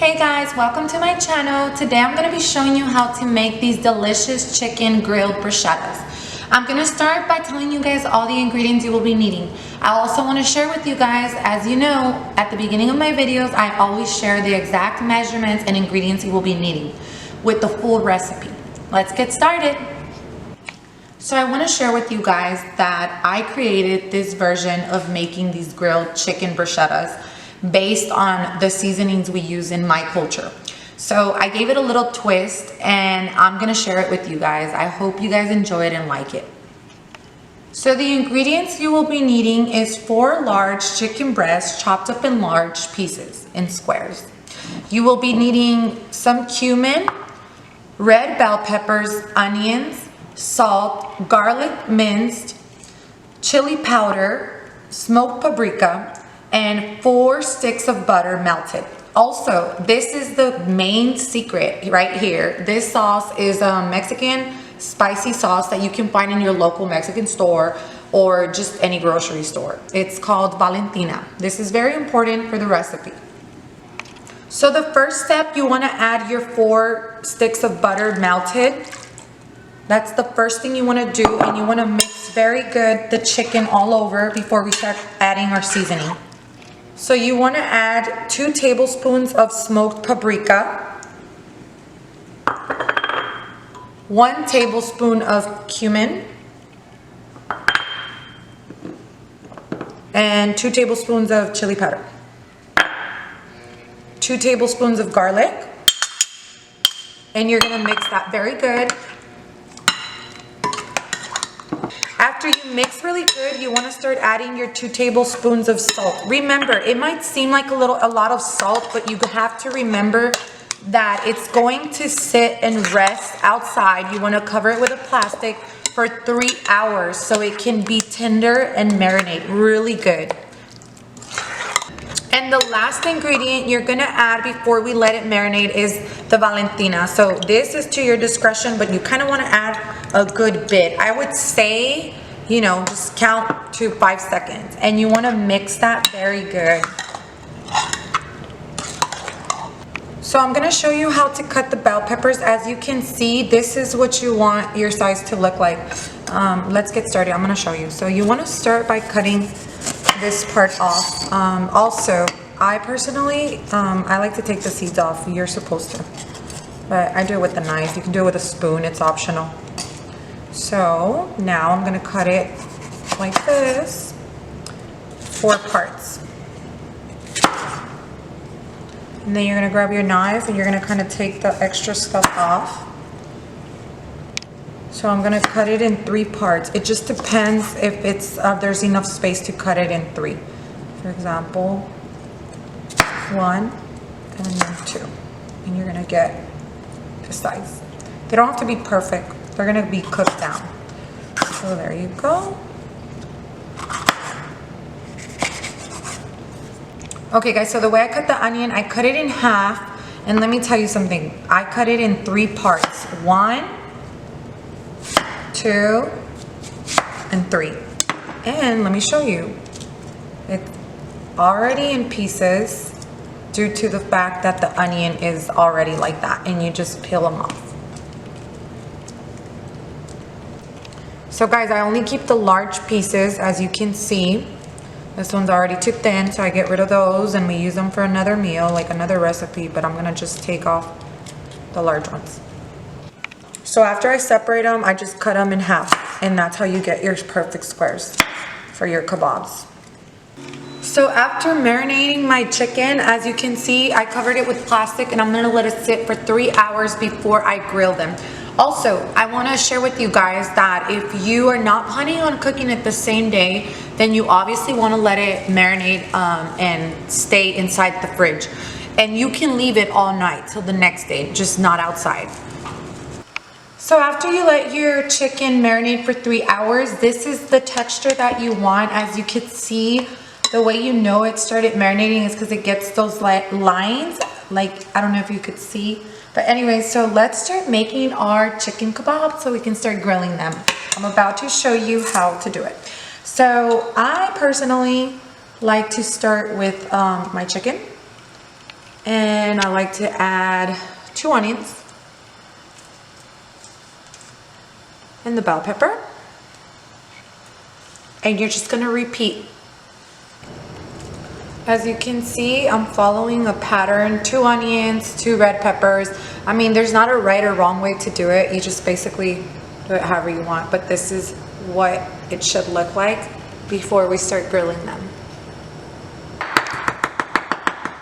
Hey guys, welcome to my channel. Today I'm going to be showing you how to make these delicious chicken grilled bruschettas. I'm going to start by telling you guys all the ingredients you will be needing. I also want to share with you guys, as you know, at the beginning of my videos, I always share the exact measurements and ingredients you will be needing with the full recipe. Let's get started. So I want to share with you guys that I created this version of making these grilled chicken bruschettas based on the seasonings we use in my culture. So I gave it a little twist and I'm gonna share it with you guys. I hope you guys enjoy it and like it. So the ingredients you will be needing is 4 large chicken breasts chopped up in large pieces in squares. You will be needing some cumin, red bell peppers, onions, salt, garlic minced, chili powder, smoked paprika, and 4 sticks of butter melted. Also, this is the main secret right here. This sauce is a Mexican spicy sauce that you can find in your local Mexican store or just any grocery store. It's called Valentina. This is very important for the recipe. So the first step, you want to add your 4 sticks of butter melted. That's the first thing you want to do, and you want to mix very good the chicken all over before we start adding our seasoning. So you want to add 2 tablespoons of smoked paprika, 1 tablespoon of cumin, and 2 tablespoons of chili powder, 2 tablespoons of garlic, and you're going to mix that very good. After you mix really good, you want to start adding your 2 tablespoons of salt. Remember, it might seem like a lot of salt, but you have to remember that it's going to sit and rest outside. You want to cover it with a plastic for 3 hours so it can be tender and marinate really good. And the last ingredient you're going to add before we let it marinate is the Valentina. So this is to your discretion, but you kind of want to add a good bit. I would say, you know, just count to 5 seconds. And you want to mix that very good. So I'm going to show you how to cut the bell peppers. As you can see, this is what you want your size to look like. Let's get started. I'm going to show you. So you want to start by cutting this part off. Also, I personally, I like to take the seeds off. You're supposed to. But I do it with a knife. You can do it with a spoon. It's optional. So now I'm going to cut it like this, 4 parts. And then you're going to grab your knife and you're going to kind of take the extra stuff off. So I'm going to cut it in 3 parts. It just depends if there's enough space to cut it in 3. For example, 1 and then 2. And you're going to get the size. They don't have to be perfect. They're going to be cooked down. So there you go. Okay guys, so the way I cut the onion, I cut it in half. And let me tell you something. I cut it in 3 parts. 1, 2, and 3. And let me show you. It's already in pieces due to the fact that the onion is already like that. And you just peel them off. So guys, I only keep the large pieces, as you can see. This one's already too thin, so I get rid of those and we use them for another meal, like another recipe, but I'm gonna just take off the large ones. So after I separate them, I just cut them in half, and that's how you get your perfect squares for your kebabs. So after marinating my chicken, as you can see, I covered it with plastic and I'm gonna let it sit for 3 hours before I grill them. Also, I want to share with you guys that if you are not planning on cooking it the same day, then you obviously want to let it marinate and stay inside the fridge. And you can leave it all night till the next day, just not outside. So after you let your chicken marinate for 3 hours, this is the texture that you want. As you can see, the way you know it started marinating is because it gets those lines. Like, I don't know if you could see. But anyway, so let's start making our chicken kebabs so we can start grilling them. I'm about to show you how to do it. So I personally like to start with my chicken. And I like to add 2 onions and the bell pepper. And you're just gonna repeat. As you can see, I'm following a pattern: 2 onions, 2 red peppers. I mean, there's not a right or wrong way to do it. You just basically do it however you want, but this is what it should look like before we start grilling them.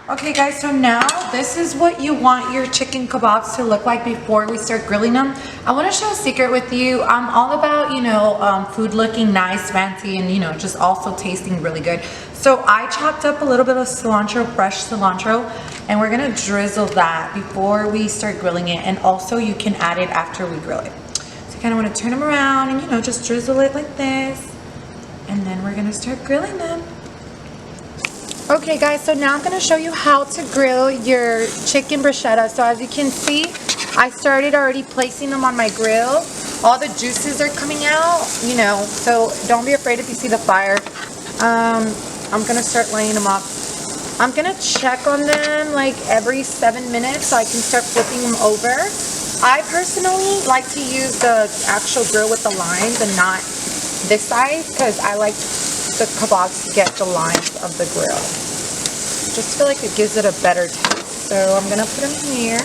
Okay guys, so now this is what you want your chicken kebabs to look like before we start grilling them. I want to share a secret with you. I'm all about, you know, food looking nice, fancy, and, you know, just also tasting really good. So I chopped up a little bit of cilantro, fresh cilantro, and we're gonna drizzle that before we start grilling it. And also you can add it after we grill it. So you kind of want to turn them around and, you know, just drizzle it like this. And then we're gonna start grilling them. Okay guys, so now I'm going to show you how to grill your chicken bruschetta. So as you can see, I started already placing them on my grill. All the juices are coming out, you know, so don't be afraid if you see the fire. I'm going to start laying them up. I'm going to check on them like every 7 minutes so I can start flipping them over. I personally like to use the actual grill with the lines and not this side because I like the kebabs to get the lines of the grill. Just feel like it gives it a better taste. So I'm gonna put them here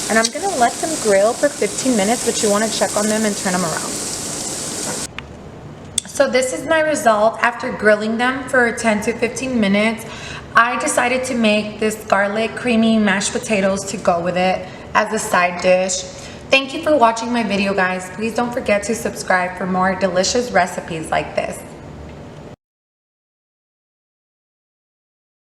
and I'm gonna let them grill for 15 minutes, but you want to check on them and turn them around. So this is my result after grilling them for 10 to 15 minutes. I decided to make this garlic creamy mashed potatoes to go with it as a side dish. Thank you for watching my video, guys. Please don't forget to subscribe for more delicious recipes like this.